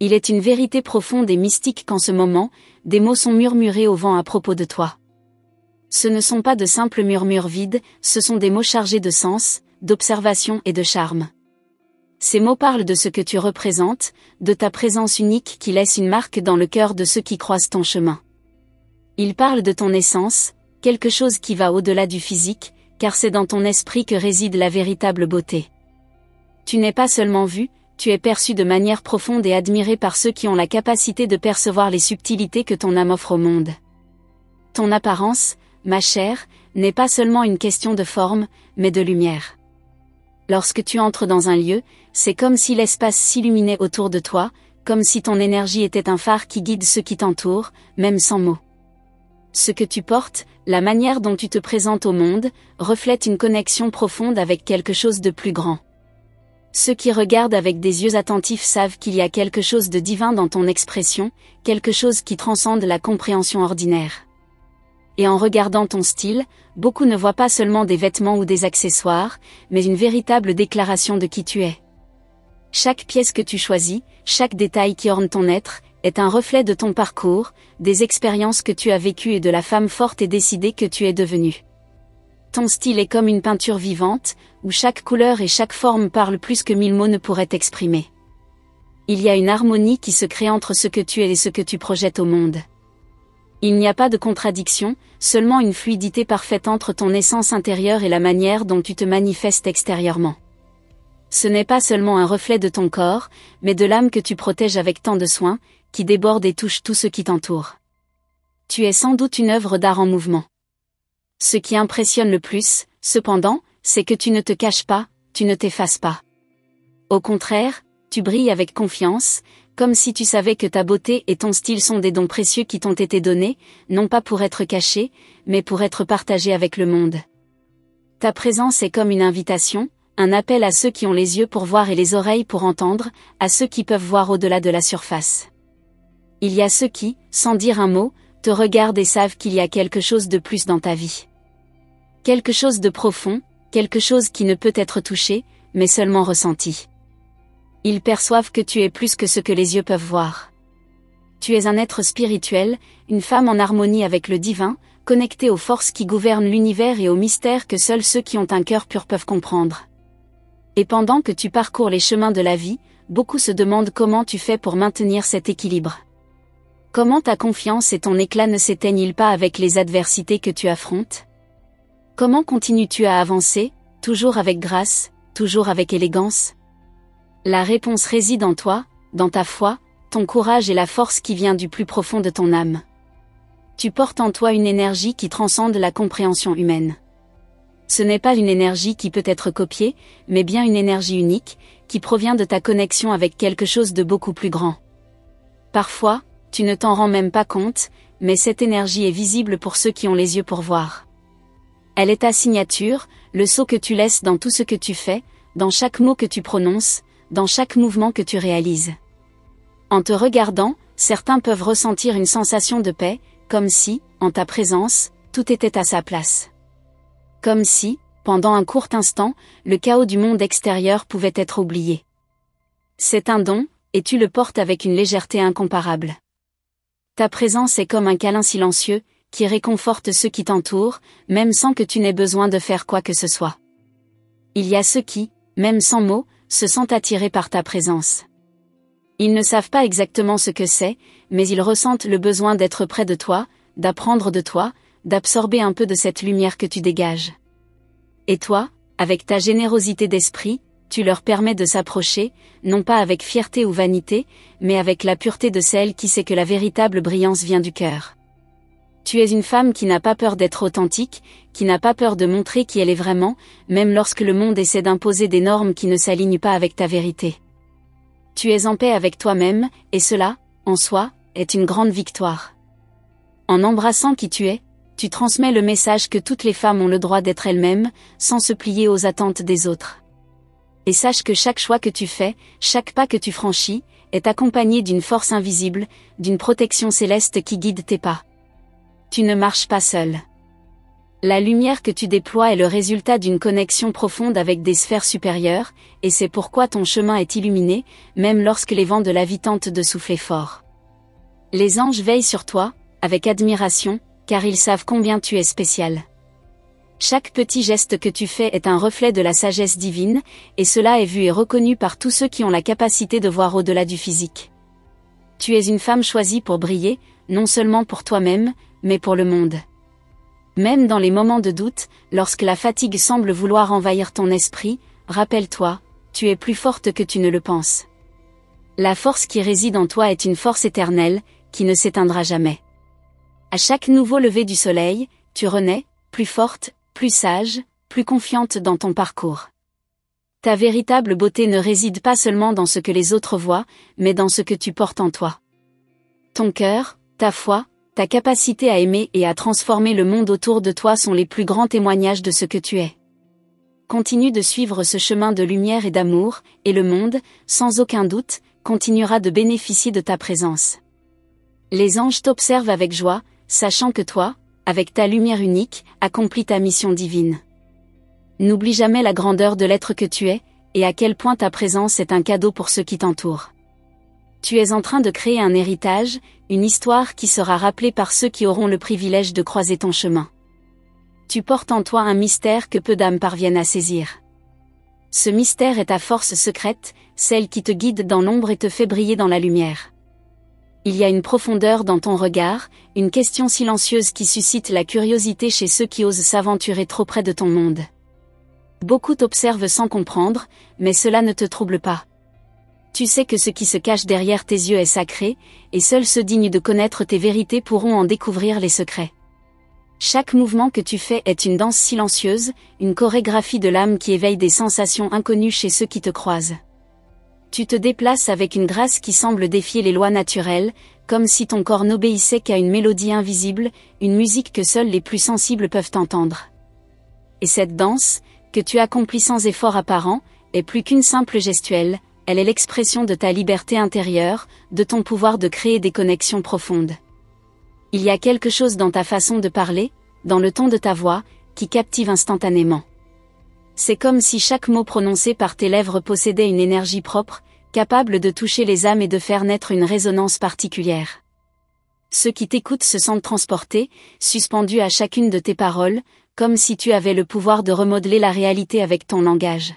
Il est une vérité profonde et mystique qu'en ce moment, des mots sont murmurés au vent à propos de toi. Ce ne sont pas de simples murmures vides, ce sont des mots chargés de sens, d'observation et de charme. Ces mots parlent de ce que tu représentes, de ta présence unique qui laisse une marque dans le cœur de ceux qui croisent ton chemin. Ils parlent de ton essence, quelque chose qui va au-delà du physique, car c'est dans ton esprit que réside la véritable beauté. Tu n'es pas seulement vu, tu es perçu de manière profonde et admiré par ceux qui ont la capacité de percevoir les subtilités que ton âme offre au monde. Ton apparence, ma chère, n'est pas seulement une question de forme, mais de lumière. Lorsque tu entres dans un lieu, c'est comme si l'espace s'illuminait autour de toi, comme si ton énergie était un phare qui guide ceux qui t'entourent, même sans mots. Ce que tu portes, la manière dont tu te présentes au monde, reflète une connexion profonde avec quelque chose de plus grand. Ceux qui regardent avec des yeux attentifs savent qu'il y a quelque chose de divin dans ton expression, quelque chose qui transcende la compréhension ordinaire. Et en regardant ton style, beaucoup ne voient pas seulement des vêtements ou des accessoires, mais une véritable déclaration de qui tu es. Chaque pièce que tu choisis, chaque détail qui orne ton être, est un reflet de ton parcours, des expériences que tu as vécues et de la femme forte et décidée que tu es devenue. Ton style est comme une peinture vivante, où chaque couleur et chaque forme parlent plus que 1000 mots ne pourraient exprimer. Il y a une harmonie qui se crée entre ce que tu es et ce que tu projettes au monde. Il n'y a pas de contradiction, seulement une fluidité parfaite entre ton essence intérieure et la manière dont tu te manifestes extérieurement. Ce n'est pas seulement un reflet de ton corps, mais de l'âme que tu protèges avec tant de soin, qui déborde et touche tout ce qui t'entoure. Tu es sans doute une œuvre d'art en mouvement. Ce qui impressionne le plus, cependant, c'est que tu ne te caches pas, tu ne t'effaces pas. Au contraire, tu brilles avec confiance, comme si tu savais que ta beauté et ton style sont des dons précieux qui t'ont été donnés, non pas pour être cachés, mais pour être partagés avec le monde. Ta présence est comme une invitation, un appel à ceux qui ont les yeux pour voir et les oreilles pour entendre, à ceux qui peuvent voir au-delà de la surface. Il y a ceux qui, sans dire un mot, te regardent et savent qu'il y a quelque chose de plus dans ta vie. Quelque chose de profond, quelque chose qui ne peut être touché, mais seulement ressenti. Ils perçoivent que tu es plus que ce que les yeux peuvent voir. Tu es un être spirituel, une femme en harmonie avec le divin, connectée aux forces qui gouvernent l'univers et aux mystères que seuls ceux qui ont un cœur pur peuvent comprendre. Et pendant que tu parcours les chemins de la vie, beaucoup se demandent comment tu fais pour maintenir cet équilibre. Comment ta confiance et ton éclat ne s'éteignent-ils pas avec les adversités que tu affrontes ? Comment continues-tu à avancer, toujours avec grâce, toujours avec élégance ? La réponse réside en toi, dans ta foi, ton courage et la force qui vient du plus profond de ton âme. Tu portes en toi une énergie qui transcende la compréhension humaine. Ce n'est pas une énergie qui peut être copiée, mais bien une énergie unique, qui provient de ta connexion avec quelque chose de beaucoup plus grand. Parfois, tu ne t'en rends même pas compte, mais cette énergie est visible pour ceux qui ont les yeux pour voir. Elle est ta signature, le sceau que tu laisses dans tout ce que tu fais, dans chaque mot que tu prononces, dans chaque mouvement que tu réalises. En te regardant, certains peuvent ressentir une sensation de paix, comme si, en ta présence, tout était à sa place. Comme si, pendant un court instant, le chaos du monde extérieur pouvait être oublié. C'est un don, et tu le portes avec une légèreté incomparable. Ta présence est comme un câlin silencieux, qui réconforte ceux qui t'entourent, même sans que tu n'aies besoin de faire quoi que ce soit. Il y a ceux qui, même sans mots, se sentent attirés par ta présence. Ils ne savent pas exactement ce que c'est, mais ils ressentent le besoin d'être près de toi, d'apprendre de toi, d'absorber un peu de cette lumière que tu dégages. Et toi, avec ta générosité d'esprit, tu leur permets de s'approcher, non pas avec fierté ou vanité, mais avec la pureté de celle qui sait que la véritable brillance vient du cœur. Tu es une femme qui n'a pas peur d'être authentique, qui n'a pas peur de montrer qui elle est vraiment, même lorsque le monde essaie d'imposer des normes qui ne s'alignent pas avec ta vérité. Tu es en paix avec toi-même, et cela, en soi, est une grande victoire. En embrassant qui tu es, tu transmets le message que toutes les femmes ont le droit d'être elles-mêmes, sans se plier aux attentes des autres. Et sache que chaque choix que tu fais, chaque pas que tu franchis, est accompagné d'une force invisible, d'une protection céleste qui guide tes pas. Tu ne marches pas seul. La lumière que tu déploies est le résultat d'une connexion profonde avec des sphères supérieures, et c'est pourquoi ton chemin est illuminé, même lorsque les vents de la vie tentent de souffler fort. Les anges veillent sur toi, avec admiration, car ils savent combien tu es spécial. Chaque petit geste que tu fais est un reflet de la sagesse divine, et cela est vu et reconnu par tous ceux qui ont la capacité de voir au-delà du physique. Tu es une femme choisie pour briller, non seulement pour toi-même, mais pour le monde. Même dans les moments de doute, lorsque la fatigue semble vouloir envahir ton esprit, rappelle-toi, tu es plus forte que tu ne le penses. La force qui réside en toi est une force éternelle, qui ne s'éteindra jamais. À chaque nouveau lever du soleil, tu renais, plus forte, plus sage, plus confiante dans ton parcours. Ta véritable beauté ne réside pas seulement dans ce que les autres voient, mais dans ce que tu portes en toi. Ton cœur, ta foi, ta capacité à aimer et à transformer le monde autour de toi sont les plus grands témoignages de ce que tu es. Continue de suivre ce chemin de lumière et d'amour, et le monde, sans aucun doute, continuera de bénéficier de ta présence. Les anges t'observent avec joie, sachant que toi, avec ta lumière unique, accomplis ta mission divine. N'oublie jamais la grandeur de l'être que tu es, et à quel point ta présence est un cadeau pour ceux qui t'entourent. Tu es en train de créer un héritage, une histoire qui sera rappelée par ceux qui auront le privilège de croiser ton chemin. Tu portes en toi un mystère que peu d'âmes parviennent à saisir. Ce mystère est ta force secrète, celle qui te guide dans l'ombre et te fait briller dans la lumière. Il y a une profondeur dans ton regard, une question silencieuse qui suscite la curiosité chez ceux qui osent s'aventurer trop près de ton monde. Beaucoup t'observent sans comprendre, mais cela ne te trouble pas. Tu sais que ce qui se cache derrière tes yeux est sacré, et seuls ceux dignes de connaître tes vérités pourront en découvrir les secrets. Chaque mouvement que tu fais est une danse silencieuse, une chorégraphie de l'âme qui éveille des sensations inconnues chez ceux qui te croisent. Tu te déplaces avec une grâce qui semble défier les lois naturelles, comme si ton corps n'obéissait qu'à une mélodie invisible, une musique que seuls les plus sensibles peuvent entendre. Et cette danse, que tu accomplis sans effort apparent, est plus qu'une simple gestuelle, elle est l'expression de ta liberté intérieure, de ton pouvoir de créer des connexions profondes. Il y a quelque chose dans ta façon de parler, dans le ton de ta voix, qui captive instantanément. C'est comme si chaque mot prononcé par tes lèvres possédait une énergie propre, capable de toucher les âmes et de faire naître une résonance particulière. Ceux qui t'écoutent se sentent transportés, suspendus à chacune de tes paroles, comme si tu avais le pouvoir de remodeler la réalité avec ton langage.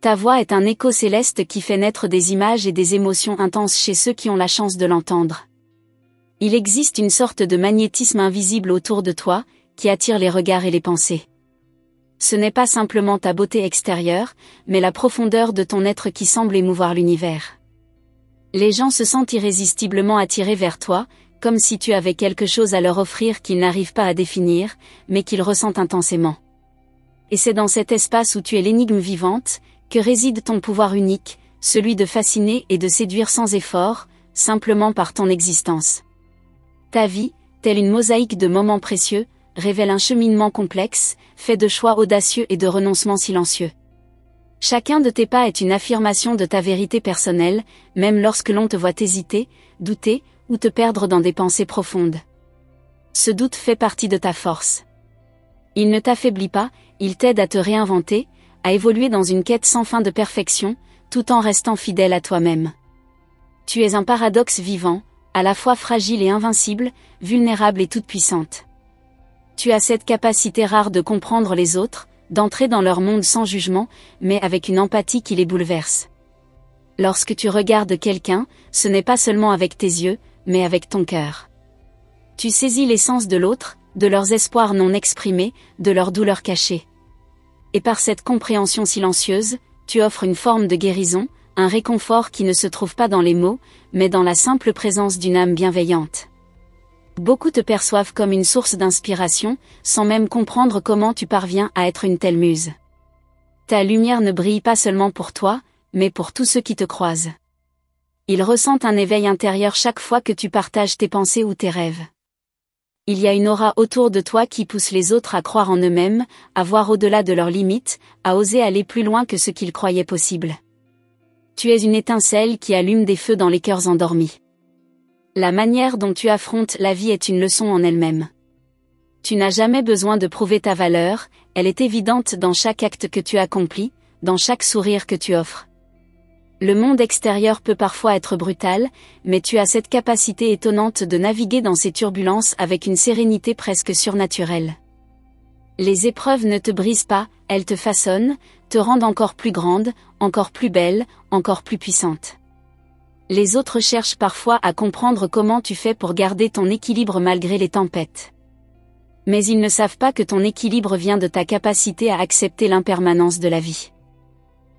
Ta voix est un écho céleste qui fait naître des images et des émotions intenses chez ceux qui ont la chance de l'entendre. Il existe une sorte de magnétisme invisible autour de toi, qui attire les regards et les pensées. Ce n'est pas simplement ta beauté extérieure, mais la profondeur de ton être qui semble émouvoir l'univers. Les gens se sentent irrésistiblement attirés vers toi, comme si tu avais quelque chose à leur offrir qu'ils n'arrivent pas à définir, mais qu'ils ressentent intensément. Et c'est dans cet espace où tu es l'énigme vivante, que réside ton pouvoir unique, celui de fasciner et de séduire sans effort, simplement par ton existence. Ta vie, telle une mosaïque de moments précieux, révèle un cheminement complexe, fait de choix audacieux et de renoncements silencieux. Chacun de tes pas est une affirmation de ta vérité personnelle, même lorsque l'on te voit hésiter, douter, ou te perdre dans des pensées profondes. Ce doute fait partie de ta force. Il ne t'affaiblit pas, il t'aide à te réinventer, à évoluer dans une quête sans fin de perfection, tout en restant fidèle à toi-même. Tu es un paradoxe vivant, à la fois fragile et invincible, vulnérable et toute puissante. Tu as cette capacité rare de comprendre les autres, d'entrer dans leur monde sans jugement, mais avec une empathie qui les bouleverse. Lorsque tu regardes quelqu'un, ce n'est pas seulement avec tes yeux, mais avec ton cœur. Tu saisis l'essence de l'autre, de leurs espoirs non exprimés, de leurs douleurs cachées. Et par cette compréhension silencieuse, tu offres une forme de guérison, un réconfort qui ne se trouve pas dans les mots, mais dans la simple présence d'une âme bienveillante. Beaucoup te perçoivent comme une source d'inspiration, sans même comprendre comment tu parviens à être une telle muse. Ta lumière ne brille pas seulement pour toi, mais pour tous ceux qui te croisent. Ils ressentent un éveil intérieur chaque fois que tu partages tes pensées ou tes rêves. Il y a une aura autour de toi qui pousse les autres à croire en eux-mêmes, à voir au-delà de leurs limites, à oser aller plus loin que ce qu'ils croyaient possible. Tu es une étincelle qui allume des feux dans les cœurs endormis. La manière dont tu affrontes la vie est une leçon en elle-même. Tu n'as jamais besoin de prouver ta valeur, elle est évidente dans chaque acte que tu accomplis, dans chaque sourire que tu offres. Le monde extérieur peut parfois être brutal, mais tu as cette capacité étonnante de naviguer dans ces turbulences avec une sérénité presque surnaturelle. Les épreuves ne te brisent pas, elles te façonnent, te rendent encore plus grande, encore plus belle, encore plus puissante. Les autres cherchent parfois à comprendre comment tu fais pour garder ton équilibre malgré les tempêtes. Mais ils ne savent pas que ton équilibre vient de ta capacité à accepter l'impermanence de la vie.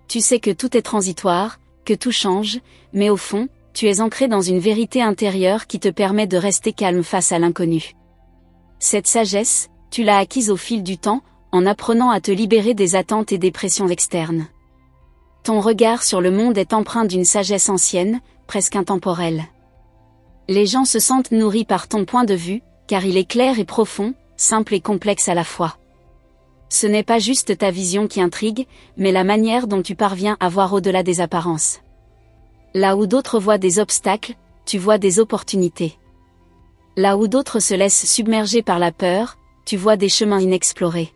Tu sais que tout est transitoire, que tout change, mais au fond, tu es ancré dans une vérité intérieure qui te permet de rester calme face à l'inconnu. Cette sagesse, tu l'as acquise au fil du temps, en apprenant à te libérer des attentes et des pressions externes. Ton regard sur le monde est empreint d'une sagesse ancienne, presque intemporelle. Les gens se sentent nourris par ton point de vue, car il est clair et profond, simple et complexe à la fois. Ce n'est pas juste ta vision qui intrigue, mais la manière dont tu parviens à voir au-delà des apparences. Là où d'autres voient des obstacles, tu vois des opportunités. Là où d'autres se laissent submerger par la peur, tu vois des chemins inexplorés.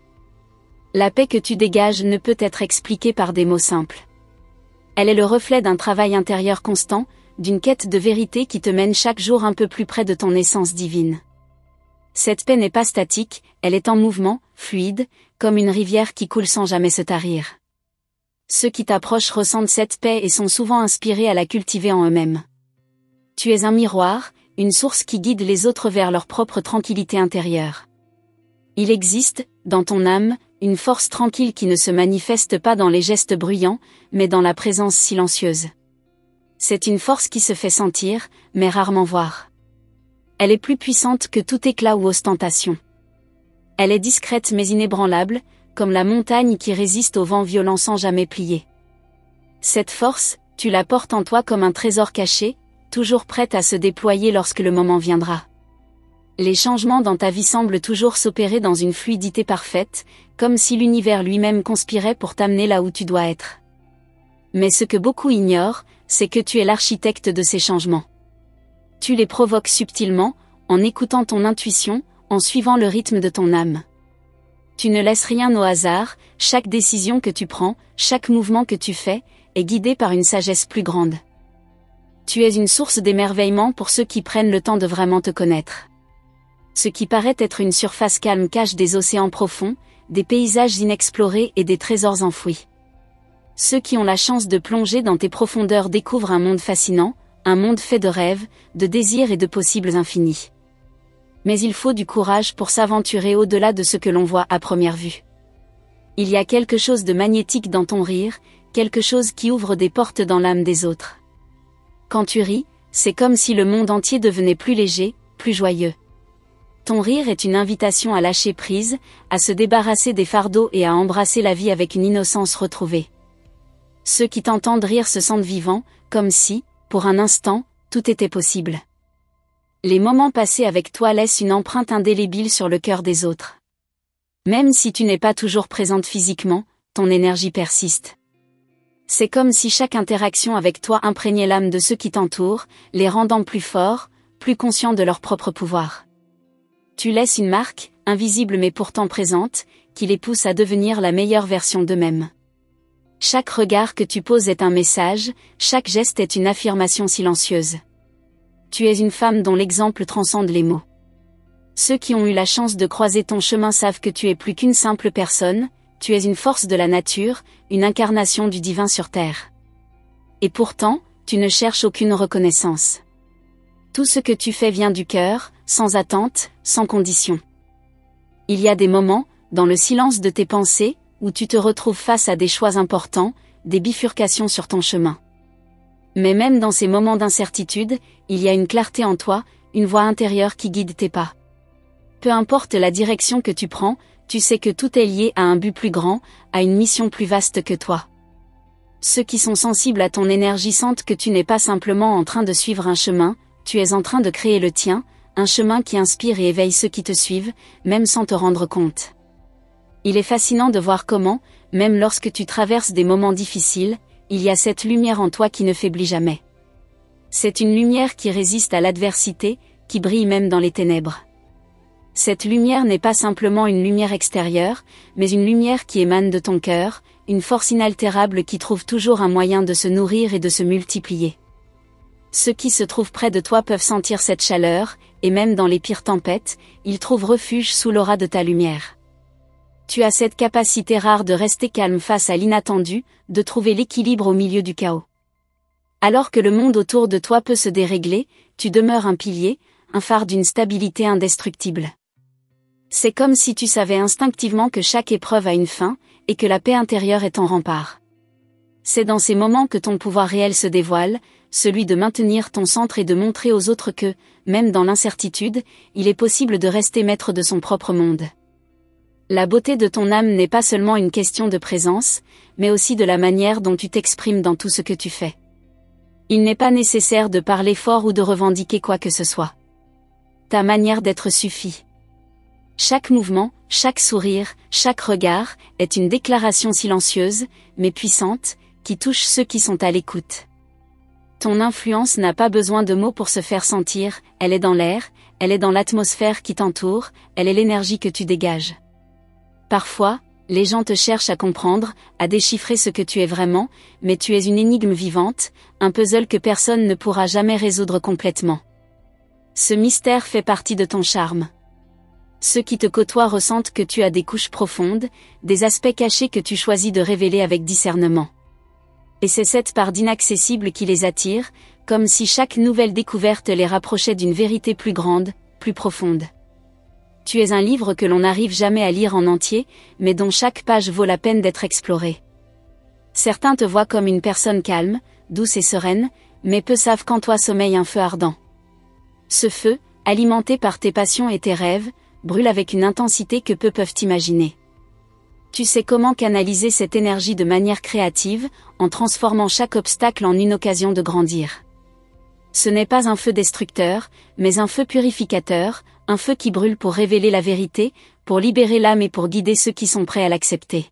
La paix que tu dégages ne peut être expliquée par des mots simples. Elle est le reflet d'un travail intérieur constant, d'une quête de vérité qui te mène chaque jour un peu plus près de ton essence divine. Cette paix n'est pas statique, elle est en mouvement, fluide, comme une rivière qui coule sans jamais se tarir. Ceux qui t'approchent ressentent cette paix et sont souvent inspirés à la cultiver en eux-mêmes. Tu es un miroir, une source qui guide les autres vers leur propre tranquillité intérieure. Il existe, dans ton âme, une force tranquille qui ne se manifeste pas dans les gestes bruyants, mais dans la présence silencieuse. C'est une force qui se fait sentir, mais rarement voir. Elle est plus puissante que tout éclat ou ostentation. Elle est discrète mais inébranlable, comme la montagne qui résiste au vent violent sans jamais plier. Cette force, tu la portes en toi comme un trésor caché, toujours prête à se déployer lorsque le moment viendra. Les changements dans ta vie semblent toujours s'opérer dans une fluidité parfaite, comme si l'univers lui-même conspirait pour t'amener là où tu dois être. Mais ce que beaucoup ignorent, c'est que tu es l'architecte de ces changements. Tu les provoques subtilement, en écoutant ton intuition, en suivant le rythme de ton âme. Tu ne laisses rien au hasard, chaque décision que tu prends, chaque mouvement que tu fais, est guidé par une sagesse plus grande. Tu es une source d'émerveillement pour ceux qui prennent le temps de vraiment te connaître. Ce qui paraît être une surface calme cache des océans profonds, des paysages inexplorés et des trésors enfouis. Ceux qui ont la chance de plonger dans tes profondeurs découvrent un monde fascinant, un monde fait de rêves, de désirs et de possibles infinis. Mais il faut du courage pour s'aventurer au-delà de ce que l'on voit à première vue. Il y a quelque chose de magnétique dans ton rire, quelque chose qui ouvre des portes dans l'âme des autres. Quand tu ris, c'est comme si le monde entier devenait plus léger, plus joyeux. Ton rire est une invitation à lâcher prise, à se débarrasser des fardeaux et à embrasser la vie avec une innocence retrouvée. Ceux qui t'entendent rire se sentent vivants, comme si, pour un instant, tout était possible. Les moments passés avec toi laissent une empreinte indélébile sur le cœur des autres. Même si tu n'es pas toujours présente physiquement, ton énergie persiste. C'est comme si chaque interaction avec toi imprégnait l'âme de ceux qui t'entourent, les rendant plus forts, plus conscients de leur propre pouvoir. Tu laisses une marque, invisible mais pourtant présente, qui les pousse à devenir la meilleure version d'eux-mêmes. Chaque regard que tu poses est un message, chaque geste est une affirmation silencieuse. Tu es une femme dont l'exemple transcende les mots. Ceux qui ont eu la chance de croiser ton chemin savent que tu es plus qu'une simple personne, tu es une force de la nature, une incarnation du divin sur terre. Et pourtant, tu ne cherches aucune reconnaissance. Tout ce que tu fais vient du cœur, sans attente, sans condition. Il y a des moments, dans le silence de tes pensées, où tu te retrouves face à des choix importants, des bifurcations sur ton chemin. Mais même dans ces moments d'incertitude, il y a une clarté en toi, une voix intérieure qui guide tes pas. Peu importe la direction que tu prends, tu sais que tout est lié à un but plus grand, à une mission plus vaste que toi. Ceux qui sont sensibles à ton énergie sentent que tu n'es pas simplement en train de suivre un chemin, tu es en train de créer le tien, un chemin qui inspire et éveille ceux qui te suivent, même sans te rendre compte. Il est fascinant de voir comment, même lorsque tu traverses des moments difficiles, il y a cette lumière en toi qui ne faiblit jamais. C'est une lumière qui résiste à l'adversité, qui brille même dans les ténèbres. Cette lumière n'est pas simplement une lumière extérieure, mais une lumière qui émane de ton cœur, une force inaltérable qui trouve toujours un moyen de se nourrir et de se multiplier. Ceux qui se trouvent près de toi peuvent sentir cette chaleur, et même dans les pires tempêtes, ils trouvent refuge sous l'aura de ta lumière. Tu as cette capacité rare de rester calme face à l'inattendu, de trouver l'équilibre au milieu du chaos. Alors que le monde autour de toi peut se dérégler, tu demeures un pilier, un phare d'une stabilité indestructible. C'est comme si tu savais instinctivement que chaque épreuve a une fin, et que la paix intérieure est ton rempart. C'est dans ces moments que ton pouvoir réel se dévoile, celui de maintenir ton centre et de montrer aux autres que, même dans l'incertitude, il est possible de rester maître de son propre monde. La beauté de ton âme n'est pas seulement une question de présence, mais aussi de la manière dont tu t'exprimes dans tout ce que tu fais. Il n'est pas nécessaire de parler fort ou de revendiquer quoi que ce soit. Ta manière d'être suffit. Chaque mouvement, chaque sourire, chaque regard, est une déclaration silencieuse, mais puissante, qui touche ceux qui sont à l'écoute. Ton influence n'a pas besoin de mots pour se faire sentir, elle est dans l'air, elle est dans l'atmosphère qui t'entoure, elle est l'énergie que tu dégages. Parfois, les gens te cherchent à comprendre, à déchiffrer ce que tu es vraiment, mais tu es une énigme vivante, un puzzle que personne ne pourra jamais résoudre complètement. Ce mystère fait partie de ton charme. Ceux qui te côtoient ressentent que tu as des couches profondes, des aspects cachés que tu choisis de révéler avec discernement. Et c'est cette part d'inaccessible qui les attire, comme si chaque nouvelle découverte les rapprochait d'une vérité plus grande, plus profonde. Tu es un livre que l'on n'arrive jamais à lire en entier, mais dont chaque page vaut la peine d'être explorée. Certains te voient comme une personne calme, douce et sereine, mais peu savent qu'en toi sommeille un feu ardent. Ce feu, alimenté par tes passions et tes rêves, brûle avec une intensité que peu peuvent imaginer. Tu sais comment canaliser cette énergie de manière créative, en transformant chaque obstacle en une occasion de grandir. Ce n'est pas un feu destructeur, mais un feu purificateur, un feu qui brûle pour révéler la vérité, pour libérer l'âme et pour guider ceux qui sont prêts à l'accepter.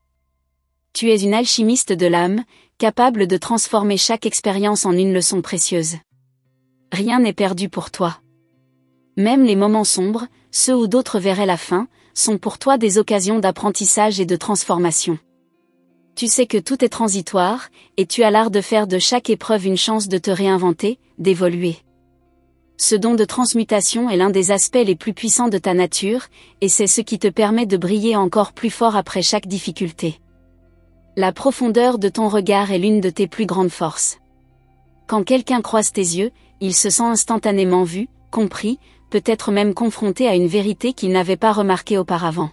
Tu es une alchimiste de l'âme, capable de transformer chaque expérience en une leçon précieuse. Rien n'est perdu pour toi. Même les moments sombres, ceux où d'autres verraient la fin, sont pour toi des occasions d'apprentissage et de transformation. Tu sais que tout est transitoire, et tu as l'art de faire de chaque épreuve une chance de te réinventer, d'évoluer. Ce don de transmutation est l'un des aspects les plus puissants de ta nature, et c'est ce qui te permet de briller encore plus fort après chaque difficulté. La profondeur de ton regard est l'une de tes plus grandes forces. Quand quelqu'un croise tes yeux, il se sent instantanément vu, compris, peut-être même confronté à une vérité qu'il n'avait pas remarquée auparavant.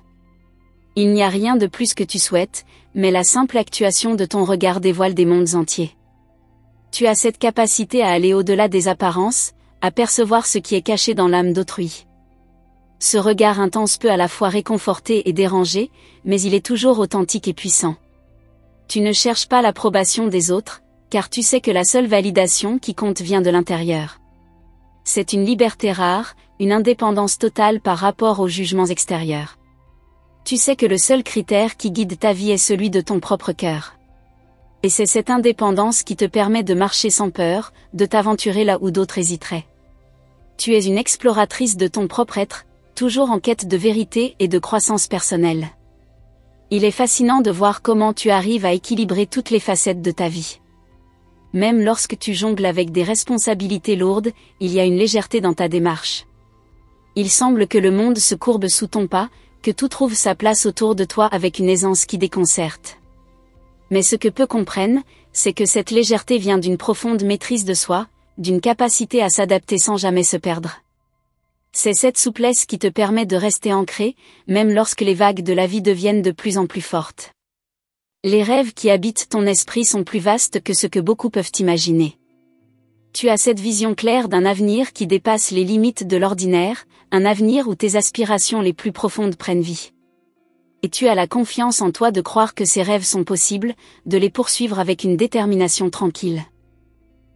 Il n'y a rien de plus que tu souhaites, mais la simple actuation de ton regard dévoile des mondes entiers. Tu as cette capacité à aller au-delà des apparences, à percevoir ce qui est caché dans l'âme d'autrui. Ce regard intense peut à la fois réconforter et déranger, mais il est toujours authentique et puissant. Tu ne cherches pas l'approbation des autres, car tu sais que la seule validation qui compte vient de l'intérieur. C'est une liberté rare, une indépendance totale par rapport aux jugements extérieurs. Tu sais que le seul critère qui guide ta vie est celui de ton propre cœur. Et c'est cette indépendance qui te permet de marcher sans peur, de t'aventurer là où d'autres hésiteraient. Tu es une exploratrice de ton propre être, toujours en quête de vérité et de croissance personnelle. Il est fascinant de voir comment tu arrives à équilibrer toutes les facettes de ta vie. Même lorsque tu jongles avec des responsabilités lourdes, il y a une légèreté dans ta démarche. Il semble que le monde se courbe sous ton pas, que tout trouve sa place autour de toi avec une aisance qui déconcerte. Mais ce que peu comprennent, c'est que cette légèreté vient d'une profonde maîtrise de soi, d'une capacité à s'adapter sans jamais se perdre. C'est cette souplesse qui te permet de rester ancré, même lorsque les vagues de la vie deviennent de plus en plus fortes. Les rêves qui habitent ton esprit sont plus vastes que ce que beaucoup peuvent imaginer. Tu as cette vision claire d'un avenir qui dépasse les limites de l'ordinaire, un avenir où tes aspirations les plus profondes prennent vie. Et tu as la confiance en toi de croire que ces rêves sont possibles, de les poursuivre avec une détermination tranquille.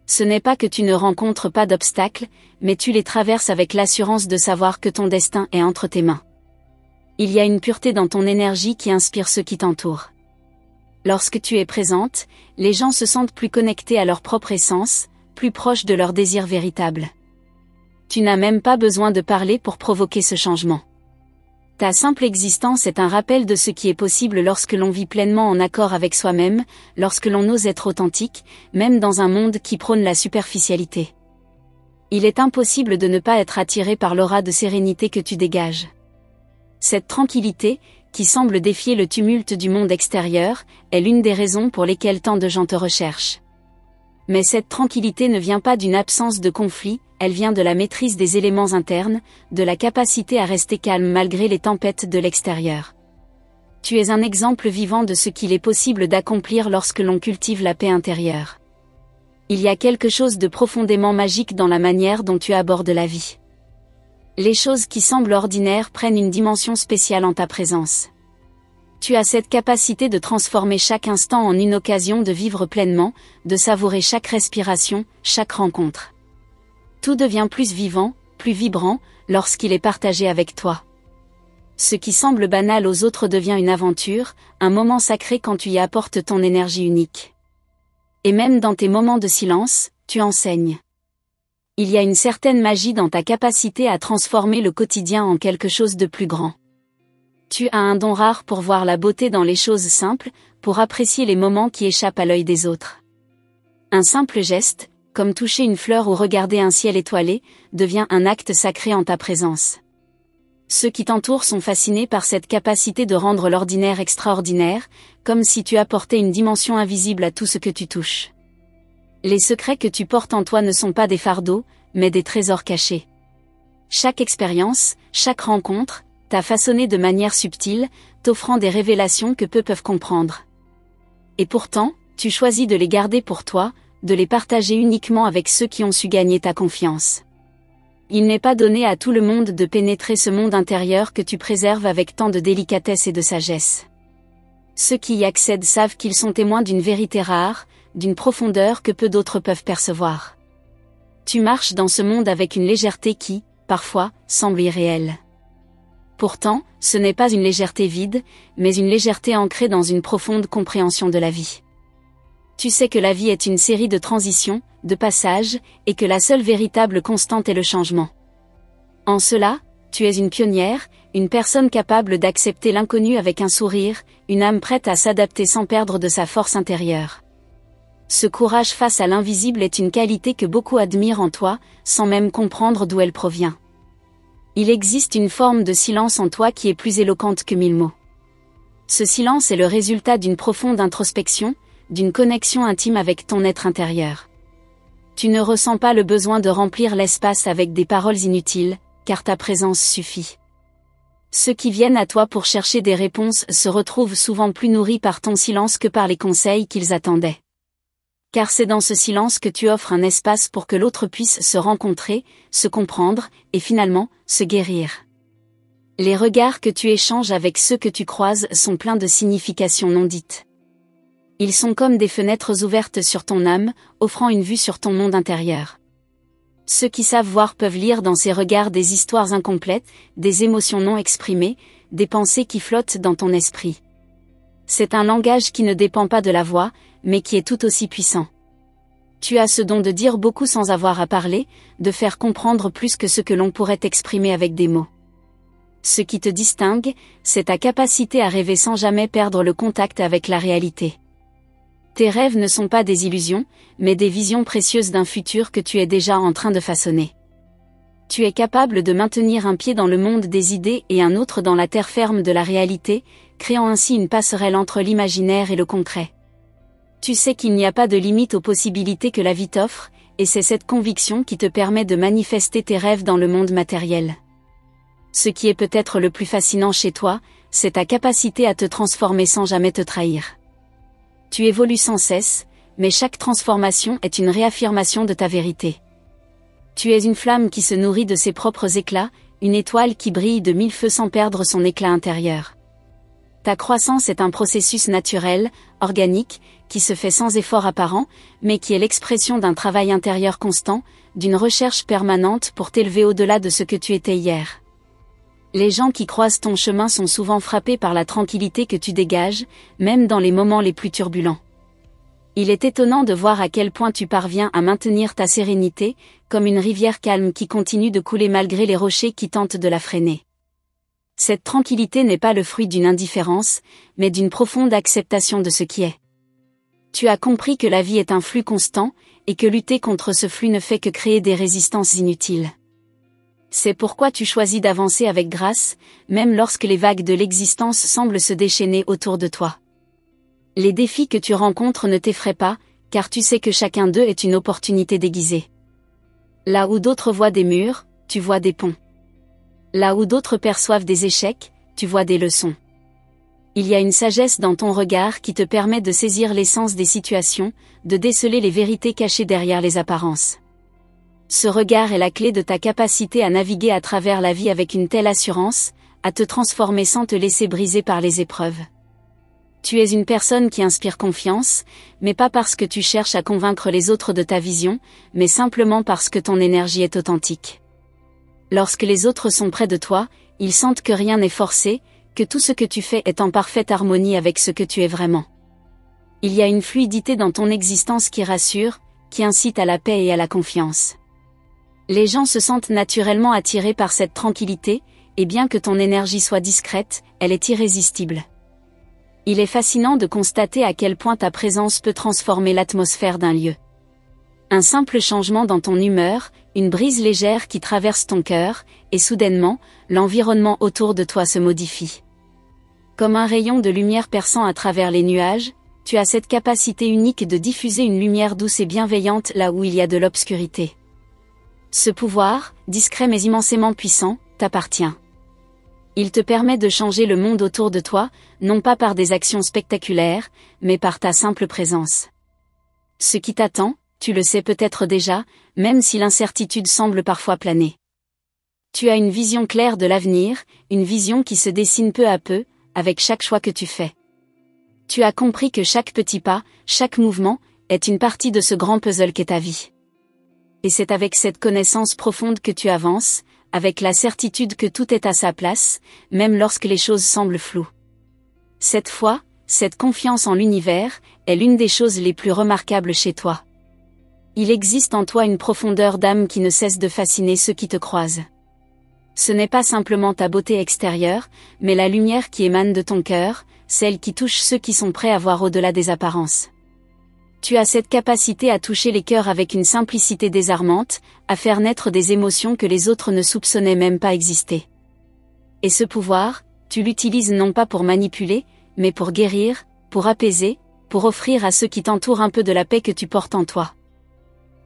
Ce n'est pas que tu ne rencontres pas d'obstacles, mais tu les traverses avec l'assurance de savoir que ton destin est entre tes mains. Il y a une pureté dans ton énergie qui inspire ceux qui t'entourent. Lorsque tu es présente, les gens se sentent plus connectés à leur propre essence, plus proches de leur désir véritable. Tu n'as même pas besoin de parler pour provoquer ce changement. Ta simple existence est un rappel de ce qui est possible lorsque l'on vit pleinement en accord avec soi-même, lorsque l'on ose être authentique, même dans un monde qui prône la superficialité. Il est impossible de ne pas être attiré par l'aura de sérénité que tu dégages. Cette tranquillité, qui semble défier le tumulte du monde extérieur, est l'une des raisons pour lesquelles tant de gens te recherchent. Mais cette tranquillité ne vient pas d'une absence de conflit, elle vient de la maîtrise des éléments internes, de la capacité à rester calme malgré les tempêtes de l'extérieur. Tu es un exemple vivant de ce qu'il est possible d'accomplir lorsque l'on cultive la paix intérieure. Il y a quelque chose de profondément magique dans la manière dont tu abordes la vie. Les choses qui semblent ordinaires prennent une dimension spéciale en ta présence. Tu as cette capacité de transformer chaque instant en une occasion de vivre pleinement, de savourer chaque respiration, chaque rencontre. Tout devient plus vivant, plus vibrant, lorsqu'il est partagé avec toi. Ce qui semble banal aux autres devient une aventure, un moment sacré quand tu y apportes ton énergie unique. Et même dans tes moments de silence, tu enseignes. Il y a une certaine magie dans ta capacité à transformer le quotidien en quelque chose de plus grand. Tu as un don rare pour voir la beauté dans les choses simples, pour apprécier les moments qui échappent à l'œil des autres. Un simple geste, comme toucher une fleur ou regarder un ciel étoilé, devient un acte sacré en ta présence. Ceux qui t'entourent sont fascinés par cette capacité de rendre l'ordinaire extraordinaire, comme si tu apportais une dimension invisible à tout ce que tu touches. Les secrets que tu portes en toi ne sont pas des fardeaux, mais des trésors cachés. Chaque expérience, chaque rencontre, t'a façonné de manière subtile, t'offrant des révélations que peu peuvent comprendre. Et pourtant, tu choisis de les garder pour toi, de les partager uniquement avec ceux qui ont su gagner ta confiance. Il n'est pas donné à tout le monde de pénétrer ce monde intérieur que tu préserves avec tant de délicatesse et de sagesse. Ceux qui y accèdent savent qu'ils sont témoins d'une vérité rare, d'une profondeur que peu d'autres peuvent percevoir. Tu marches dans ce monde avec une légèreté qui, parfois, semble irréelle. Pourtant, ce n'est pas une légèreté vide, mais une légèreté ancrée dans une profonde compréhension de la vie. Tu sais que la vie est une série de transitions, de passages, et que la seule véritable constante est le changement. En cela, tu es une pionnière, une personne capable d'accepter l'inconnu avec un sourire, une âme prête à s'adapter sans perdre de sa force intérieure. Ce courage face à l'invisible est une qualité que beaucoup admirent en toi, sans même comprendre d'où elle provient. Il existe une forme de silence en toi qui est plus éloquente que 1000 mots. Ce silence est le résultat d'une profonde introspection, d'une connexion intime avec ton être intérieur. Tu ne ressens pas le besoin de remplir l'espace avec des paroles inutiles, car ta présence suffit. Ceux qui viennent à toi pour chercher des réponses se retrouvent souvent plus nourris par ton silence que par les conseils qu'ils attendaient. Car c'est dans ce silence que tu offres un espace pour que l'autre puisse se rencontrer, se comprendre, et finalement, se guérir. Les regards que tu échanges avec ceux que tu croises sont pleins de significations non dites. Ils sont comme des fenêtres ouvertes sur ton âme, offrant une vue sur ton monde intérieur. Ceux qui savent voir peuvent lire dans ces regards des histoires incomplètes, des émotions non exprimées, des pensées qui flottent dans ton esprit. C'est un langage qui ne dépend pas de la voix, mais qui est tout aussi puissant. Tu as ce don de dire beaucoup sans avoir à parler, de faire comprendre plus que ce que l'on pourrait exprimer avec des mots. Ce qui te distingue, c'est ta capacité à rêver sans jamais perdre le contact avec la réalité. Tes rêves ne sont pas des illusions, mais des visions précieuses d'un futur que tu es déjà en train de façonner. Tu es capable de maintenir un pied dans le monde des idées et un autre dans la terre ferme de la réalité, créant ainsi une passerelle entre l'imaginaire et le concret. Tu sais qu'il n'y a pas de limite aux possibilités que la vie t'offre, et c'est cette conviction qui te permet de manifester tes rêves dans le monde matériel. Ce qui est peut-être le plus fascinant chez toi, c'est ta capacité à te transformer sans jamais te trahir. Tu évolues sans cesse, mais chaque transformation est une réaffirmation de ta vérité. Tu es une flamme qui se nourrit de ses propres éclats, une étoile qui brille de 1000 feux sans perdre son éclat intérieur. Ta croissance est un processus naturel, organique, qui se fait sans effort apparent, mais qui est l'expression d'un travail intérieur constant, d'une recherche permanente pour t'élever au-delà de ce que tu étais hier. Les gens qui croisent ton chemin sont souvent frappés par la tranquillité que tu dégages, même dans les moments les plus turbulents. Il est étonnant de voir à quel point tu parviens à maintenir ta sérénité, comme une rivière calme qui continue de couler malgré les rochers qui tentent de la freiner. Cette tranquillité n'est pas le fruit d'une indifférence, mais d'une profonde acceptation de ce qui est. Tu as compris que la vie est un flux constant, et que lutter contre ce flux ne fait que créer des résistances inutiles. C'est pourquoi tu choisis d'avancer avec grâce, même lorsque les vagues de l'existence semblent se déchaîner autour de toi. Les défis que tu rencontres ne t'effraient pas, car tu sais que chacun d'eux est une opportunité déguisée. Là où d'autres voient des murs, tu vois des ponts. Là où d'autres perçoivent des échecs, tu vois des leçons. Il y a une sagesse dans ton regard qui te permet de saisir l'essence des situations, de déceler les vérités cachées derrière les apparences. Ce regard est la clé de ta capacité à naviguer à travers la vie avec une telle assurance, à te transformer sans te laisser briser par les épreuves. Tu es une personne qui inspire confiance, mais pas parce que tu cherches à convaincre les autres de ta vision, mais simplement parce que ton énergie est authentique. Lorsque les autres sont près de toi, ils sentent que rien n'est forcé, que tout ce que tu fais est en parfaite harmonie avec ce que tu es vraiment. Il y a une fluidité dans ton existence qui rassure, qui incite à la paix et à la confiance. Les gens se sentent naturellement attirés par cette tranquillité, et bien que ton énergie soit discrète, elle est irrésistible. Il est fascinant de constater à quel point ta présence peut transformer l'atmosphère d'un lieu. Un simple changement dans ton humeur, une brise légère qui traverse ton cœur, et soudainement, l'environnement autour de toi se modifie. Comme un rayon de lumière perçant à travers les nuages, tu as cette capacité unique de diffuser une lumière douce et bienveillante là où il y a de l'obscurité. Ce pouvoir, discret mais immensément puissant, t'appartient. Il te permet de changer le monde autour de toi, non pas par des actions spectaculaires, mais par ta simple présence. Ce qui t'attend, tu le sais peut-être déjà, même si l'incertitude semble parfois planer. Tu as une vision claire de l'avenir, une vision qui se dessine peu à peu, avec chaque choix que tu fais. Tu as compris que chaque petit pas, chaque mouvement, est une partie de ce grand puzzle qu'est ta vie. Et c'est avec cette connaissance profonde que tu avances, avec la certitude que tout est à sa place, même lorsque les choses semblent floues. Cette foi, cette confiance en l'univers, est l'une des choses les plus remarquables chez toi. Il existe en toi une profondeur d'âme qui ne cesse de fasciner ceux qui te croisent. Ce n'est pas simplement ta beauté extérieure, mais la lumière qui émane de ton cœur, celle qui touche ceux qui sont prêts à voir au-delà des apparences. Tu as cette capacité à toucher les cœurs avec une simplicité désarmante, à faire naître des émotions que les autres ne soupçonnaient même pas exister. Et ce pouvoir, tu l'utilises non pas pour manipuler, mais pour guérir, pour apaiser, pour offrir à ceux qui t'entourent un peu de la paix que tu portes en toi.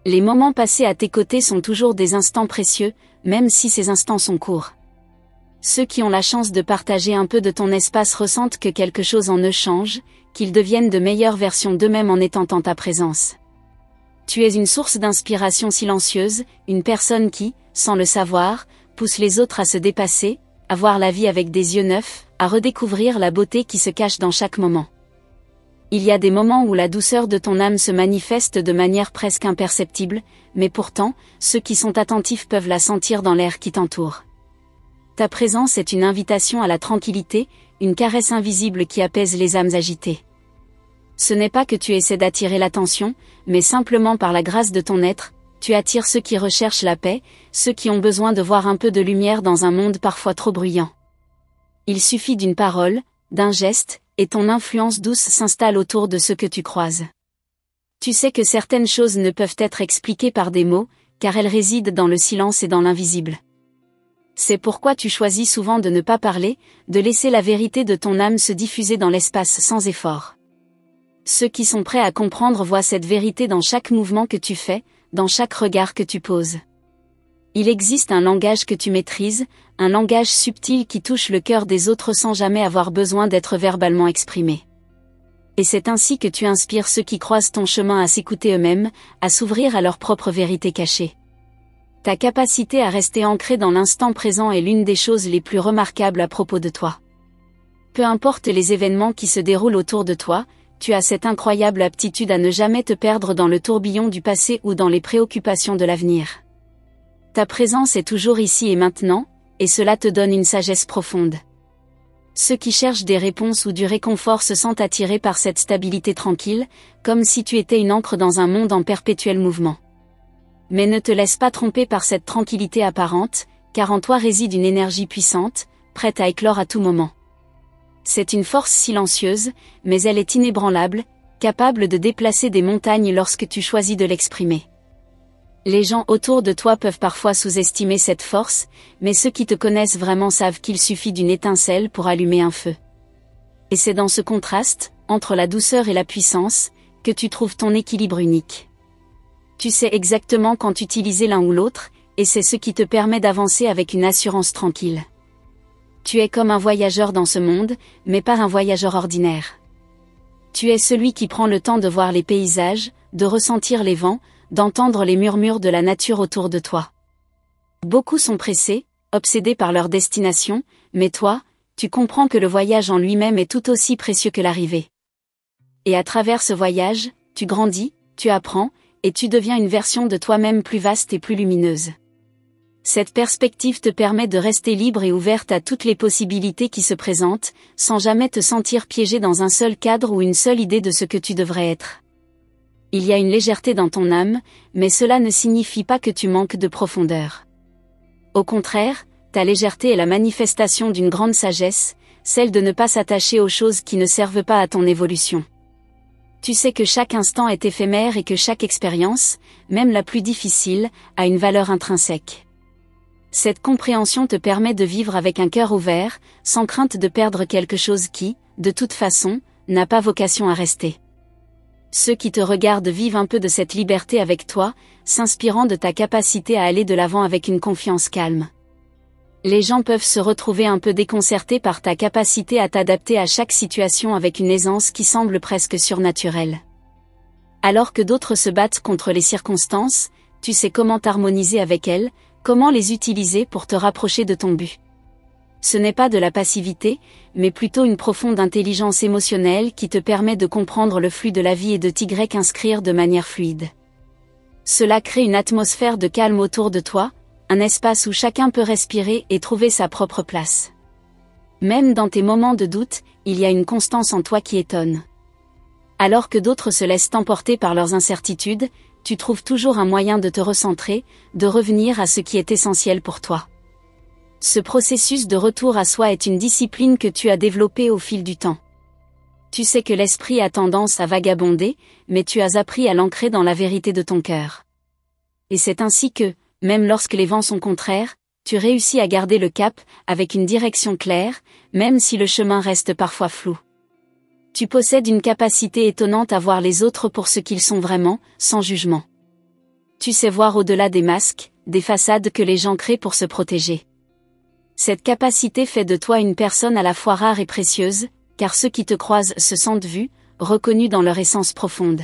Les moments passés à tes côtés sont toujours des instants précieux, même si ces instants sont courts. Ceux qui ont la chance de partager un peu de ton espace ressentent que quelque chose en eux change, qu'ils deviennent de meilleures versions d'eux-mêmes en étant en ta présence. Tu es une source d'inspiration silencieuse, une personne qui, sans le savoir, pousse les autres à se dépasser, à voir la vie avec des yeux neufs, à redécouvrir la beauté qui se cache dans chaque moment. Il y a des moments où la douceur de ton âme se manifeste de manière presque imperceptible, mais pourtant, ceux qui sont attentifs peuvent la sentir dans l'air qui t'entoure. Ta présence est une invitation à la tranquillité, une caresse invisible qui apaise les âmes agitées. Ce n'est pas que tu essaies d'attirer l'attention, mais simplement par la grâce de ton être, tu attires ceux qui recherchent la paix, ceux qui ont besoin de voir un peu de lumière dans un monde parfois trop bruyant. Il suffit d'une parole, d'un geste, et ton influence douce s'installe autour de ceux que tu croises. Tu sais que certaines choses ne peuvent être expliquées par des mots, car elles résident dans le silence et dans l'invisible. C'est pourquoi tu choisis souvent de ne pas parler, de laisser la vérité de ton âme se diffuser dans l'espace sans effort. Ceux qui sont prêts à comprendre voient cette vérité dans chaque mouvement que tu fais, dans chaque regard que tu poses. Il existe un langage que tu maîtrises, un langage subtil qui touche le cœur des autres sans jamais avoir besoin d'être verbalement exprimé. Et c'est ainsi que tu inspires ceux qui croisent ton chemin à s'écouter eux-mêmes, à s'ouvrir à leur propre vérité cachée. Ta capacité à rester ancré dans l'instant présent est l'une des choses les plus remarquables à propos de toi. Peu importe les événements qui se déroulent autour de toi, tu as cette incroyable aptitude à ne jamais te perdre dans le tourbillon du passé ou dans les préoccupations de l'avenir. Ta présence est toujours ici et maintenant, et cela te donne une sagesse profonde. Ceux qui cherchent des réponses ou du réconfort se sentent attirés par cette stabilité tranquille, comme si tu étais une ancre dans un monde en perpétuel mouvement. Mais ne te laisse pas tromper par cette tranquillité apparente, car en toi réside une énergie puissante, prête à éclore à tout moment. C'est une force silencieuse, mais elle est inébranlable, capable de déplacer des montagnes lorsque tu choisis de l'exprimer. Les gens autour de toi peuvent parfois sous-estimer cette force, mais ceux qui te connaissent vraiment savent qu'il suffit d'une étincelle pour allumer un feu. Et c'est dans ce contraste, entre la douceur et la puissance, que tu trouves ton équilibre unique. Tu sais exactement quand utiliser l'un ou l'autre, et c'est ce qui te permet d'avancer avec une assurance tranquille. Tu es comme un voyageur dans ce monde, mais pas un voyageur ordinaire. Tu es celui qui prend le temps de voir les paysages, de ressentir les vents, d'entendre les murmures de la nature autour de toi. Beaucoup sont pressés, obsédés par leur destination, mais toi, tu comprends que le voyage en lui-même est tout aussi précieux que l'arrivée. Et à travers ce voyage, tu grandis, tu apprends, et tu deviens une version de toi-même plus vaste et plus lumineuse. Cette perspective te permet de rester libre et ouverte à toutes les possibilités qui se présentent, sans jamais te sentir piégé dans un seul cadre ou une seule idée de ce que tu devrais être. Il y a une légèreté dans ton âme, mais cela ne signifie pas que tu manques de profondeur. Au contraire, ta légèreté est la manifestation d'une grande sagesse, celle de ne pas s'attacher aux choses qui ne servent pas à ton évolution. Tu sais que chaque instant est éphémère et que chaque expérience, même la plus difficile, a une valeur intrinsèque. Cette compréhension te permet de vivre avec un cœur ouvert, sans crainte de perdre quelque chose qui, de toute façon, n'a pas vocation à rester. Ceux qui te regardent vivent un peu de cette liberté avec toi, s'inspirant de ta capacité à aller de l'avant avec une confiance calme. Les gens peuvent se retrouver un peu déconcertés par ta capacité à t'adapter à chaque situation avec une aisance qui semble presque surnaturelle. Alors que d'autres se battent contre les circonstances, tu sais comment t'harmoniser avec elles, comment les utiliser pour te rapprocher de ton but. Ce n'est pas de la passivité, mais plutôt une profonde intelligence émotionnelle qui te permet de comprendre le flux de la vie et de t'y inscrire de manière fluide. Cela crée une atmosphère de calme autour de toi, un espace où chacun peut respirer et trouver sa propre place. Même dans tes moments de doute, il y a une constance en toi qui étonne. Alors que d'autres se laissent emporter par leurs incertitudes, tu trouves toujours un moyen de te recentrer, de revenir à ce qui est essentiel pour toi. Ce processus de retour à soi est une discipline que tu as développée au fil du temps. Tu sais que l'esprit a tendance à vagabonder, mais tu as appris à l'ancrer dans la vérité de ton cœur. Et c'est ainsi que, même lorsque les vents sont contraires, tu réussis à garder le cap, avec une direction claire, même si le chemin reste parfois flou. Tu possèdes une capacité étonnante à voir les autres pour ce qu'ils sont vraiment, sans jugement. Tu sais voir au-delà des masques, des façades que les gens créent pour se protéger. Cette capacité fait de toi une personne à la fois rare et précieuse, car ceux qui te croisent se sentent vus, reconnus dans leur essence profonde.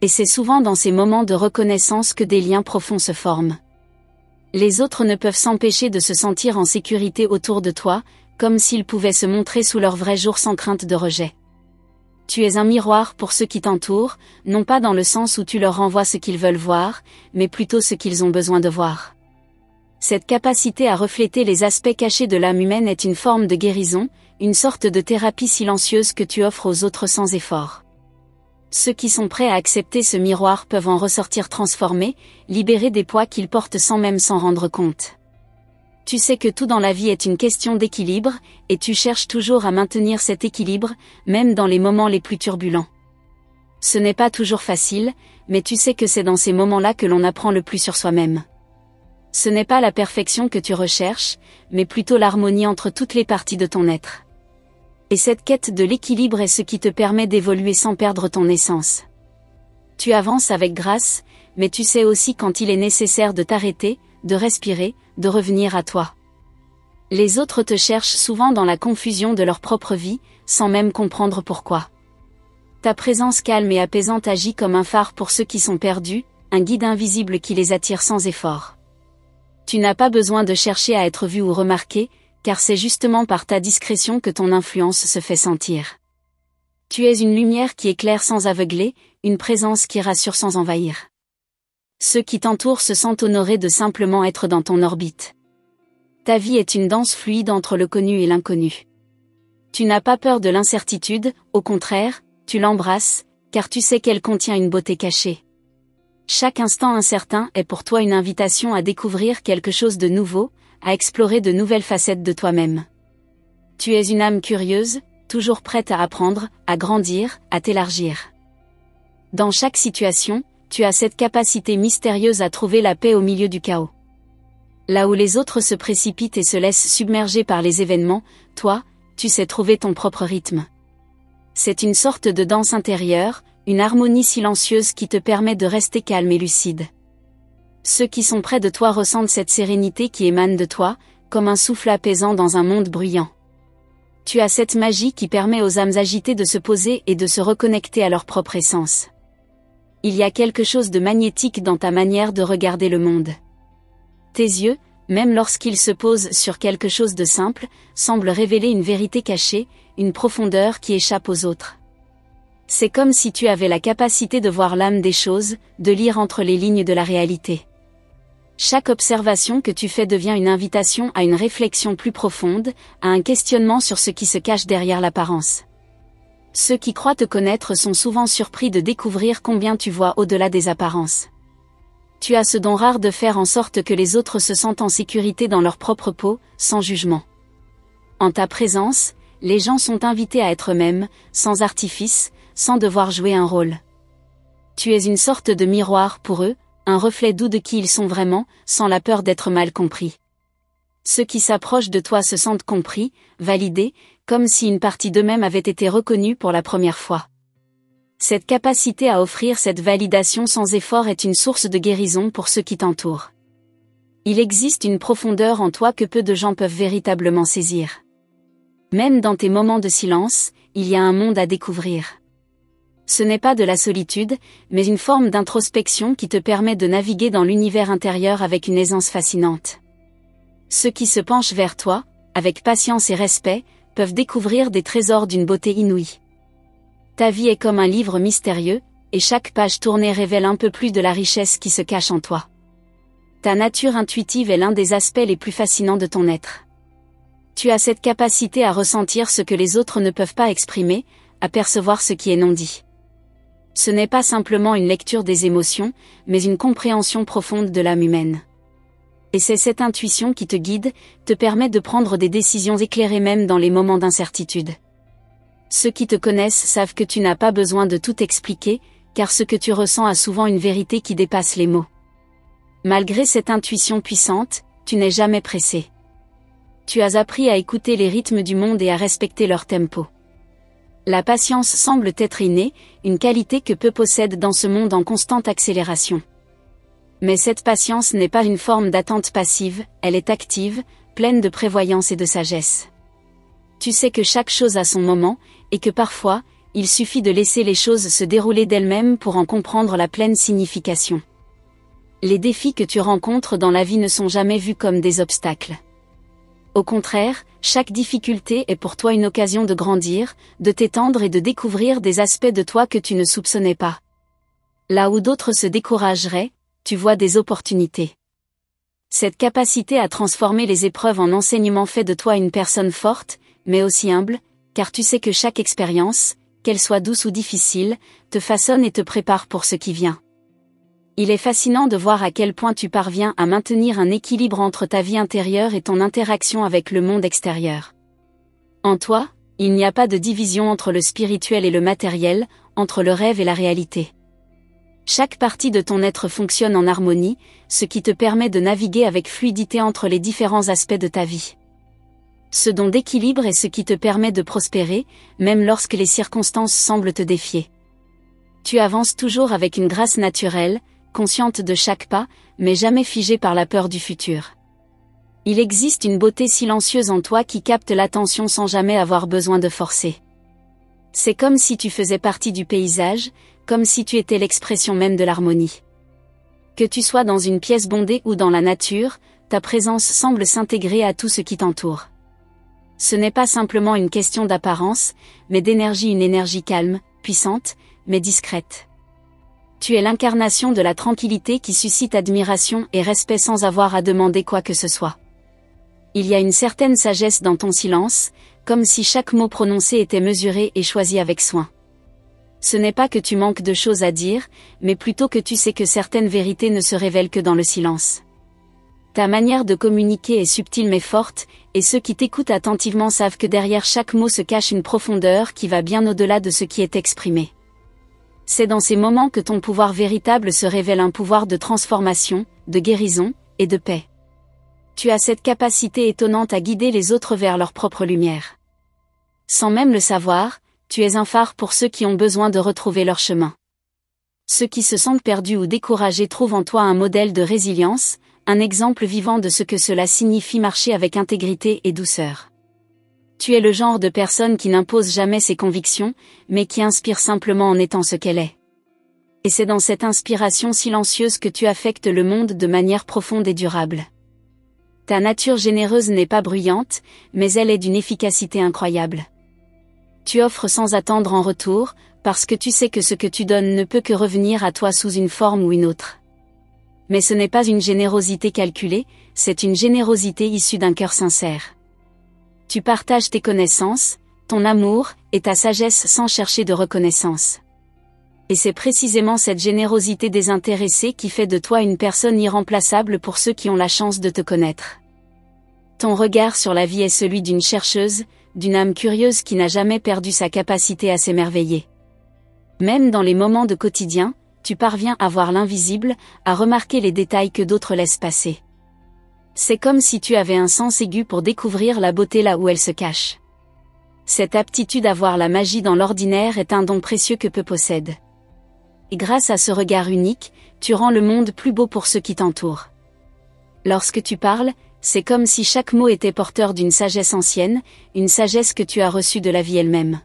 Et c'est souvent dans ces moments de reconnaissance que des liens profonds se forment. Les autres ne peuvent s'empêcher de se sentir en sécurité autour de toi, comme s'ils pouvaient se montrer sous leur vrai jour sans crainte de rejet. Tu es un miroir pour ceux qui t'entourent, non pas dans le sens où tu leur renvoies ce qu'ils veulent voir, mais plutôt ce qu'ils ont besoin de voir. Cette capacité à refléter les aspects cachés de l'âme humaine est une forme de guérison, une sorte de thérapie silencieuse que tu offres aux autres sans effort. Ceux qui sont prêts à accepter ce miroir peuvent en ressortir transformés, libérés des poids qu'ils portent sans même s'en rendre compte. Tu sais que tout dans la vie est une question d'équilibre, et tu cherches toujours à maintenir cet équilibre, même dans les moments les plus turbulents. Ce n'est pas toujours facile, mais tu sais que c'est dans ces moments-là que l'on apprend le plus sur soi-même. Ce n'est pas la perfection que tu recherches, mais plutôt l'harmonie entre toutes les parties de ton être. Et cette quête de l'équilibre est ce qui te permet d'évoluer sans perdre ton essence. Tu avances avec grâce, mais tu sais aussi quand il est nécessaire de t'arrêter, de respirer, de revenir à toi. Les autres te cherchent souvent dans la confusion de leur propre vie, sans même comprendre pourquoi. Ta présence calme et apaisante agit comme un phare pour ceux qui sont perdus, un guide invisible qui les attire sans effort. Tu n'as pas besoin de chercher à être vu ou remarqué, car c'est justement par ta discrétion que ton influence se fait sentir. Tu es une lumière qui éclaire sans aveugler, une présence qui rassure sans envahir. Ceux qui t'entourent se sentent honorés de simplement être dans ton orbite. Ta vie est une danse fluide entre le connu et l'inconnu. Tu n'as pas peur de l'incertitude, au contraire, tu l'embrasses, car tu sais qu'elle contient une beauté cachée. Chaque instant incertain est pour toi une invitation à découvrir quelque chose de nouveau, à explorer de nouvelles facettes de toi-même. Tu es une âme curieuse, toujours prête à apprendre, à grandir, à t'élargir. Dans chaque situation, tu as cette capacité mystérieuse à trouver la paix au milieu du chaos. Là où les autres se précipitent et se laissent submerger par les événements, toi, tu sais trouver ton propre rythme. C'est une sorte de danse intérieure, une harmonie silencieuse qui te permet de rester calme et lucide. Ceux qui sont près de toi ressentent cette sérénité qui émane de toi, comme un souffle apaisant dans un monde bruyant. Tu as cette magie qui permet aux âmes agitées de se poser et de se reconnecter à leur propre essence. Il y a quelque chose de magnétique dans ta manière de regarder le monde. Tes yeux, même lorsqu'ils se posent sur quelque chose de simple, semblent révéler une vérité cachée, une profondeur qui échappe aux autres. C'est comme si tu avais la capacité de voir l'âme des choses, de lire entre les lignes de la réalité. Chaque observation que tu fais devient une invitation à une réflexion plus profonde, à un questionnement sur ce qui se cache derrière l'apparence. Ceux qui croient te connaître sont souvent surpris de découvrir combien tu vois au-delà des apparences. Tu as ce don rare de faire en sorte que les autres se sentent en sécurité dans leur propre peau, sans jugement. En ta présence, les gens sont invités à être eux-mêmes, sans artifice, sans devoir jouer un rôle. Tu es une sorte de miroir pour eux, un reflet doux de qui ils sont vraiment, sans la peur d'être mal compris. Ceux qui s'approchent de toi se sentent compris, validés, comme si une partie d'eux-mêmes avait été reconnue pour la première fois. Cette capacité à offrir cette validation sans effort est une source de guérison pour ceux qui t'entourent. Il existe une profondeur en toi que peu de gens peuvent véritablement saisir. Même dans tes moments de silence, il y a un monde à découvrir. Ce n'est pas de la solitude, mais une forme d'introspection qui te permet de naviguer dans l'univers intérieur avec une aisance fascinante. Ceux qui se penchent vers toi, avec patience et respect, peuvent découvrir des trésors d'une beauté inouïe. Ta vie est comme un livre mystérieux, et chaque page tournée révèle un peu plus de la richesse qui se cache en toi. Ta nature intuitive est l'un des aspects les plus fascinants de ton être. Tu as cette capacité à ressentir ce que les autres ne peuvent pas exprimer, à percevoir ce qui est non dit. Ce n'est pas simplement une lecture des émotions, mais une compréhension profonde de l'âme humaine. Et c'est cette intuition qui te guide, te permet de prendre des décisions éclairées même dans les moments d'incertitude. Ceux qui te connaissent savent que tu n'as pas besoin de tout expliquer, car ce que tu ressens a souvent une vérité qui dépasse les mots. Malgré cette intuition puissante, tu n'es jamais pressé. Tu as appris à écouter les rythmes du monde et à respecter leur tempo. La patience semble t'être innée, une qualité que peu possèdent dans ce monde en constante accélération. Mais cette patience n'est pas une forme d'attente passive, elle est active, pleine de prévoyance et de sagesse. Tu sais que chaque chose a son moment, et que parfois, il suffit de laisser les choses se dérouler d'elles-mêmes pour en comprendre la pleine signification. Les défis que tu rencontres dans la vie ne sont jamais vus comme des obstacles. Au contraire, chaque difficulté est pour toi une occasion de grandir, de t'étendre et de découvrir des aspects de toi que tu ne soupçonnais pas. Là où d'autres se décourageraient, tu vois des opportunités. Cette capacité à transformer les épreuves en enseignement fait de toi une personne forte, mais aussi humble, car tu sais que chaque expérience, qu'elle soit douce ou difficile, te façonne et te prépare pour ce qui vient. Il est fascinant de voir à quel point tu parviens à maintenir un équilibre entre ta vie intérieure et ton interaction avec le monde extérieur. En toi, il n'y a pas de division entre le spirituel et le matériel, entre le rêve et la réalité. Chaque partie de ton être fonctionne en harmonie, ce qui te permet de naviguer avec fluidité entre les différents aspects de ta vie. Ce don d'équilibre est ce qui te permet de prospérer, même lorsque les circonstances semblent te défier. Tu avances toujours avec une grâce naturelle, consciente de chaque pas, mais jamais figée par la peur du futur. Il existe une beauté silencieuse en toi qui capte l'attention sans jamais avoir besoin de forcer. C'est comme si tu faisais partie du paysage, comme si tu étais l'expression même de l'harmonie. Que tu sois dans une pièce bondée ou dans la nature, ta présence semble s'intégrer à tout ce qui t'entoure. Ce n'est pas simplement une question d'apparence, mais d'énergie, une énergie calme, puissante, mais discrète. Tu es l'incarnation de la tranquillité qui suscite admiration et respect sans avoir à demander quoi que ce soit. Il y a une certaine sagesse dans ton silence, comme si chaque mot prononcé était mesuré et choisi avec soin. Ce n'est pas que tu manques de choses à dire, mais plutôt que tu sais que certaines vérités ne se révèlent que dans le silence. Ta manière de communiquer est subtile mais forte, et ceux qui t'écoutent attentivement savent que derrière chaque mot se cache une profondeur qui va bien au-delà de ce qui est exprimé. C'est dans ces moments que ton pouvoir véritable se révèle, un pouvoir de transformation, de guérison, et de paix. Tu as cette capacité étonnante à guider les autres vers leur propre lumière. Sans même le savoir, tu es un phare pour ceux qui ont besoin de retrouver leur chemin. Ceux qui se sentent perdus ou découragés trouvent en toi un modèle de résilience, un exemple vivant de ce que cela signifie marcher avec intégrité et douceur. Tu es le genre de personne qui n'impose jamais ses convictions, mais qui inspire simplement en étant ce qu'elle est. Et c'est dans cette inspiration silencieuse que tu affectes le monde de manière profonde et durable. Ta nature généreuse n'est pas bruyante, mais elle est d'une efficacité incroyable. Tu offres sans attendre en retour, parce que tu sais que ce que tu donnes ne peut que revenir à toi sous une forme ou une autre. Mais ce n'est pas une générosité calculée, c'est une générosité issue d'un cœur sincère. Tu partages tes connaissances, ton amour, et ta sagesse sans chercher de reconnaissance. Et c'est précisément cette générosité désintéressée qui fait de toi une personne irremplaçable pour ceux qui ont la chance de te connaître. Ton regard sur la vie est celui d'une chercheuse, d'une âme curieuse qui n'a jamais perdu sa capacité à s'émerveiller. Même dans les moments de quotidien, tu parviens à voir l'invisible, à remarquer les détails que d'autres laissent passer. C'est comme si tu avais un sens aigu pour découvrir la beauté là où elle se cache. Cette aptitude à voir la magie dans l'ordinaire est un don précieux que peu possèdent. Et grâce à ce regard unique, tu rends le monde plus beau pour ceux qui t'entourent. Lorsque tu parles, c'est comme si chaque mot était porteur d'une sagesse ancienne, une sagesse que tu as reçue de la vie elle-même.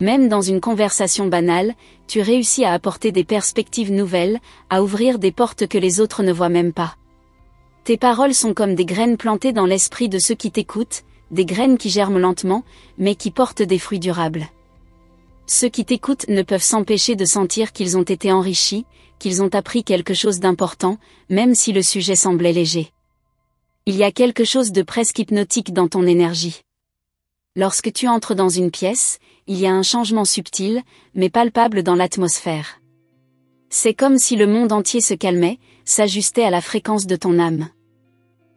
Même dans une conversation banale, tu réussis à apporter des perspectives nouvelles, à ouvrir des portes que les autres ne voient même pas. Tes paroles sont comme des graines plantées dans l'esprit de ceux qui t'écoutent, des graines qui germent lentement, mais qui portent des fruits durables. Ceux qui t'écoutent ne peuvent s'empêcher de sentir qu'ils ont été enrichis, qu'ils ont appris quelque chose d'important, même si le sujet semblait léger. Il y a quelque chose de presque hypnotique dans ton énergie. Lorsque tu entres dans une pièce, il y a un changement subtil, mais palpable dans l'atmosphère. C'est comme si le monde entier se calmait, s'ajustait à la fréquence de ton âme.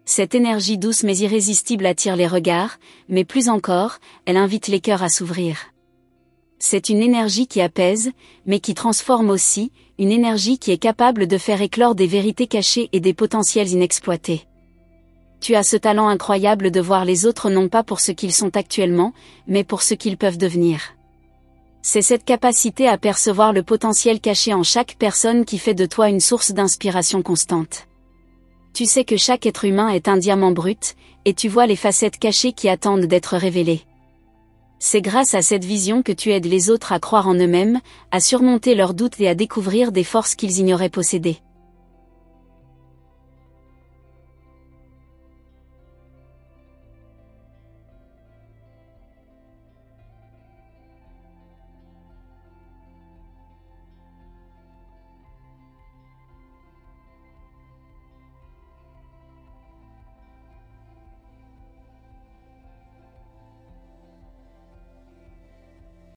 Cette énergie douce mais irrésistible attire les regards, mais plus encore, elle invite les cœurs à s'ouvrir. C'est une énergie qui apaise, mais qui transforme aussi, une énergie qui est capable de faire éclore des vérités cachées et des potentiels inexploités. Tu as ce talent incroyable de voir les autres non pas pour ce qu'ils sont actuellement, mais pour ce qu'ils peuvent devenir. C'est cette capacité à percevoir le potentiel caché en chaque personne qui fait de toi une source d'inspiration constante. Tu sais que chaque être humain est un diamant brut, et tu vois les facettes cachées qui attendent d'être révélées. C'est grâce à cette vision que tu aides les autres à croire en eux-mêmes, à surmonter leurs doutes et à découvrir des forces qu'ils ignoraient posséder.